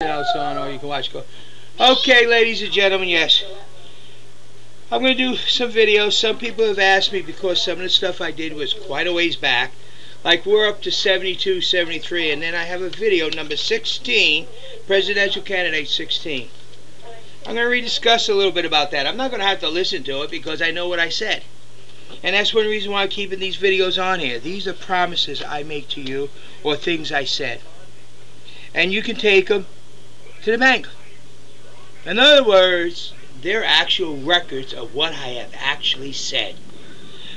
Else on, or you can watch go. Okay, ladies and gentlemen, yes, I'm going to do some videos. Some people have asked me because some of the stuff I did was quite a ways back. Like we're up to 72, 73, and then I have a video number 16, presidential candidate 16. I'm going to rediscuss a little bit about that. I'm not going to have to listen to it because I know what I said. And that's one reason why I'm keeping these videos on here. These are promises I make to you or things I said. And you can take them to the bank. In other words, they're actual records of what I have actually said.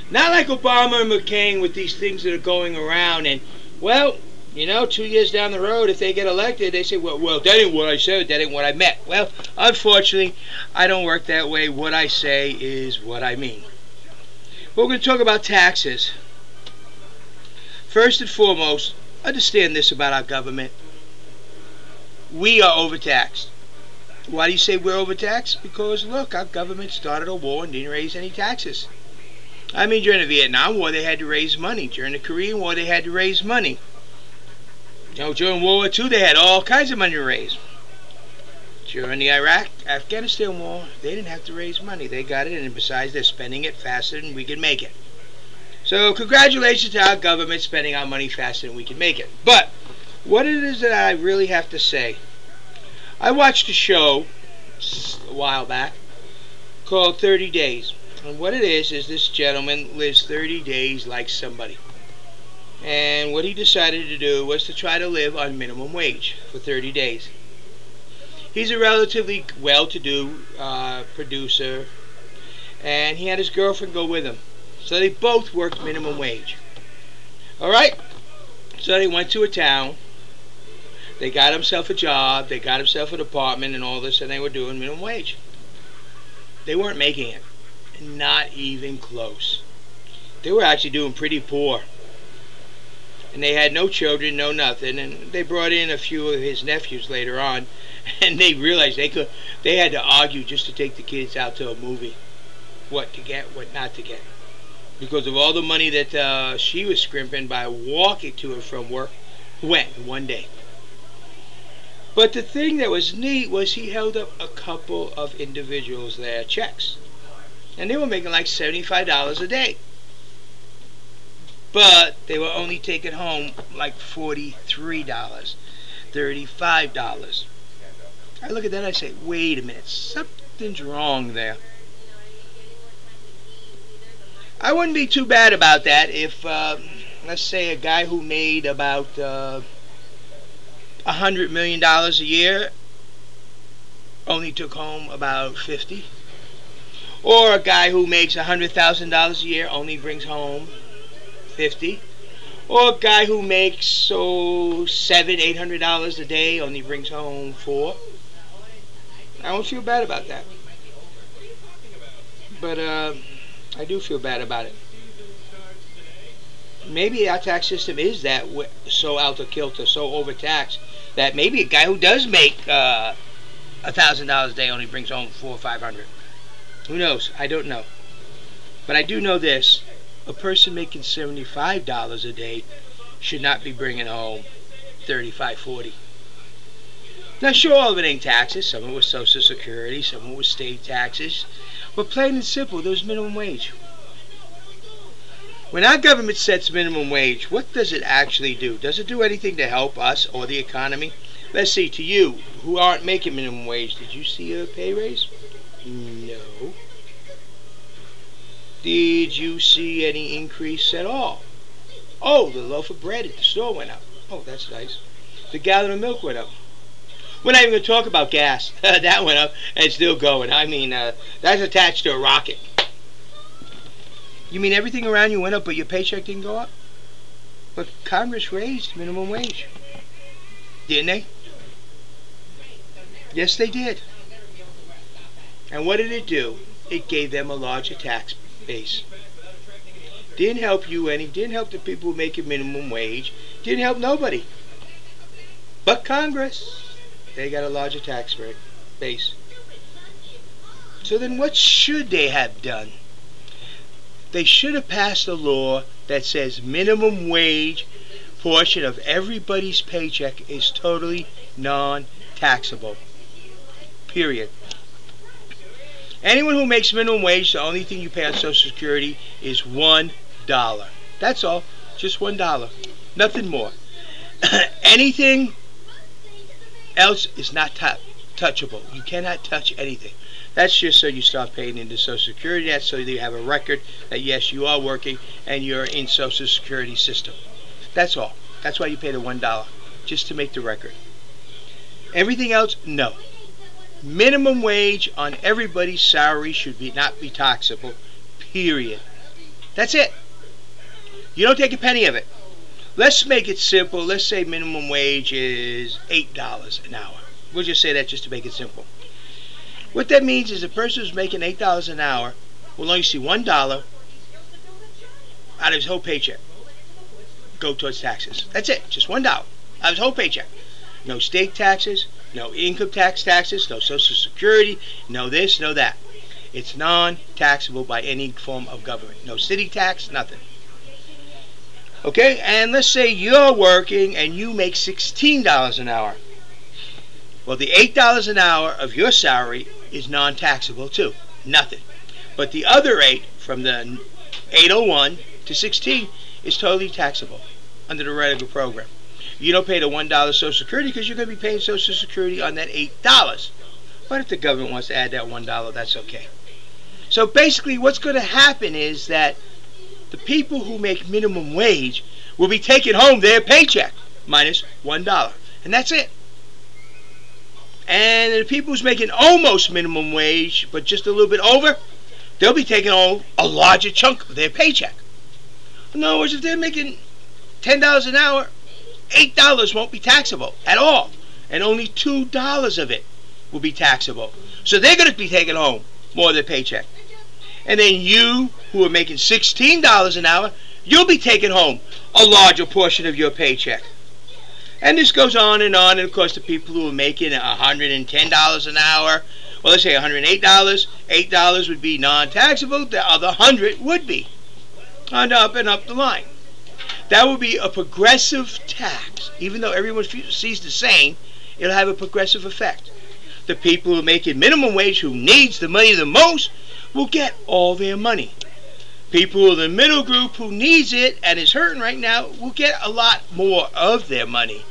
Not like Obama and McCain with these things that are going around and, well, you know, 2 years down the road, if they get elected, they say, well, that ain't what I said, that ain't what I meant. Well, unfortunately, I don't work that way. What I say is what I mean. We're going to talk about taxes. First and foremost, understand this about our government. We are overtaxed. Why do you say we're overtaxed? Because, look, our government started a war and didn't raise any taxes. I mean, during the Vietnam War, they had to raise money. During the Korean War, they had to raise money. You know, during World War II, they had all kinds of money to raise. During the Afghanistan War, they didn't have to raise money. They got it, and besides, they're spending it faster than we can make it. So, congratulations to our government spending our money faster than we can make it. But what it is that I really have to say, I watched a show a while back called 30 Days. And what it is this gentleman lives 30 days like somebody. And what he decided to do was to try to live on minimum wage for 30 days. He's a relatively well-to-do producer, and he had his girlfriend go with him. So they both worked minimum wage. Alright? So they went to a town. They got himself a job, they got himself an apartment and all this, and they were doing minimum wage. They weren't making it. Not even close. They were actually doing pretty poor. And they had no children, no nothing, and they brought in a few of his nephews later on, and they realized they had to argue just to take the kids out to a movie. What to get, what not to get. Because of all the money that she was scrimping by walking to and from work went in one day. But the thing that was neat was he held up a couple of individuals their checks. And they were making like $75 a day. But they were only taking home like $43, $35. I look at that and I say, wait a minute, something's wrong there. I wouldn't be too bad about that if, let's say, a guy who made about $100 million a year only took home about 50. Or a guy who makes $100,000 a year only brings home 50. Or a guy who makes $700, $800 a day only brings home 4. I don't feel bad about that. But I do feel bad about it. Maybe our tax system is that so out of kilter, so overtaxed, that maybe a guy who does make $1,000 a day only brings home 400 or 500. Who knows? I don't know. But I do know this. A person making $75 a day should not be bringing home 35, 40. Now, sure, all of it ain't taxes. Some of it was Social Security. Some of it was state taxes. But plain and simple, there's minimum wage. When our government sets minimum wage, what does it actually do? Does it do anything to help us or the economy? Let's see, to you, who aren't making minimum wage, did you see a pay raise? No. Did you see any increase at all? Oh, the loaf of bread at the store went up. Oh, that's nice. The gallon of milk went up. We're not even going to talk about gas. That went up and it's still going. I mean, that's attached to a rocket. You mean everything around you went up, but your paycheck didn't go up? But Congress raised minimum wage. Didn't they? Yes, they did. And what did it do? It gave them a larger tax base. Didn't help you any. Didn't help the people who make a minimum wage. Didn't help nobody. But Congress, they got a larger tax base. So then what should they have done? They should have passed a law that says minimum wage portion of everybody's paycheck is totally non-taxable. taxable. Period. Anyone who makes minimum wage, the only thing you pay on Social Security is $1. That's all. Just $1. Nothing more. Anything else is not touchable. You cannot touch anything. That's just so you start paying into Social Security. That's so you have a record that yes, you are working and you're in Social Security system. That's all. That's why you pay the $1, just to make the record. Everything else, no. Minimum wage on everybody's salary should not be taxable. Period. That's it. You don't take a penny of it. Let's make it simple. Let's say minimum wage is $8 an hour. We'll just say that just to make it simple. What that means is a person who's making $8 an hour will only see $1 out of his whole paycheck go towards taxes. That's it. Just $1 out of his whole paycheck. No state taxes, no income taxes, no Social Security, no this, no that. It's non-taxable by any form of government. No city tax, nothing. Okay, and let's say you're working and you make $16 an hour. Well, the $8 an hour of your salary is non-taxable too. Nothing. But the other 8, from the 801 to 16, is totally taxable under the regular program. You don't pay the $1 Social Security because you're going to be paying Social Security on that $8. But if the government wants to add that $1, that's okay. So basically what's going to happen is that the people who make minimum wage will be taking home their paycheck minus $1. And that's it. And the people who's making almost minimum wage, but just a little bit over, they'll be taking home a larger chunk of their paycheck. In other words, if they're making $10 an hour, $8 won't be taxable at all. And only $2 of it will be taxable. So they're going to be taking home more of their paycheck. And then you, who are making $16 an hour, you'll be taking home a larger portion of your paycheck. And this goes on, and of course the people who are making $110 an hour, well, let's say $108, $8 would be non-taxable, the other $100 would be. And up the line. That would be a progressive tax. Even though everyone sees the same, it'll have a progressive effect. The people who are making minimum wage, who needs the money the most, will get all their money. People in the middle group who needs it and is hurting right now will get a lot more of their money.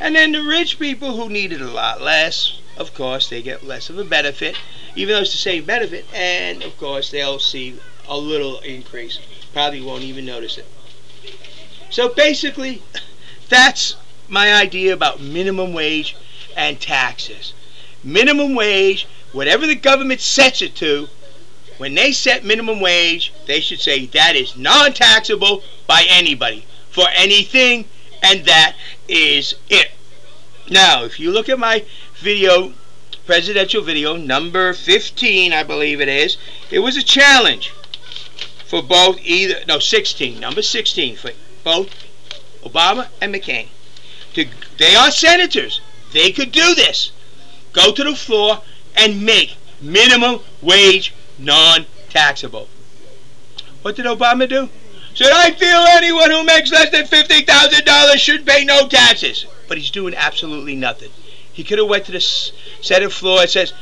And then the rich people who need it a lot less, of course, they get less of a benefit, even though it's the same benefit, and of course they'll see a little increase. Probably won't even notice it. So basically, that's my idea about minimum wage and taxes. Minimum wage, whatever the government sets it to, when they set minimum wage, they should say that is non-taxable by anybody for anything, and that is it. Now, if you look at my video, presidential video, number 15, I believe it is, it was a challenge for both number 16, for both Obama and McCain. They are senators. They could do this. Go to the floor and make minimum wage non-taxable. What did Obama do? Said, I feel anyone who makes less than $50,000 should pay no taxes. But he's doing absolutely nothing. He could have went to the Senate floor and says,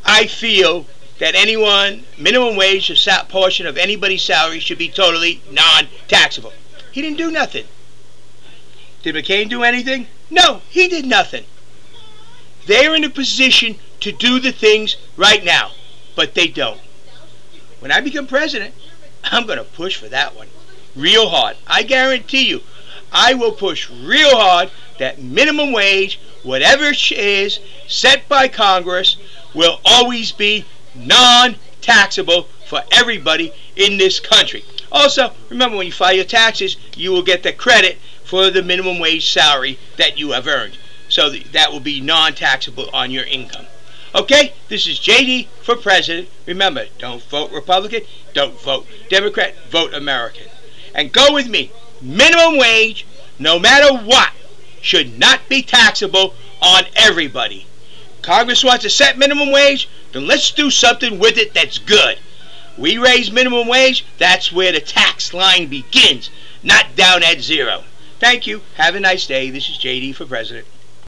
I feel that anyone, minimum wage, a portion of anybody's salary should be totally non-taxable. He didn't do nothing. Did McCain do anything? No, he did nothing. They're in a position to do the things right now, but they don't. When I become president, I'm going to push for that one real hard. I guarantee you, I will push real hard that minimum wage, whatever it is set by Congress, will always be non-taxable for everybody in this country. Also, remember, when you file your taxes, you will get the credit for the minimum wage salary that you have earned. So that will be non-taxable on your income. Okay, this is JD for president. Remember, don't vote Republican, don't vote Democrat, vote American. And go with me. Minimum wage, no matter what, should not be taxable on everybody. Congress wants to set minimum wage, then let's do something with it that's good. We raise minimum wage, that's where the tax line begins, not down at zero. Thank you. Have a nice day. This is JD for president.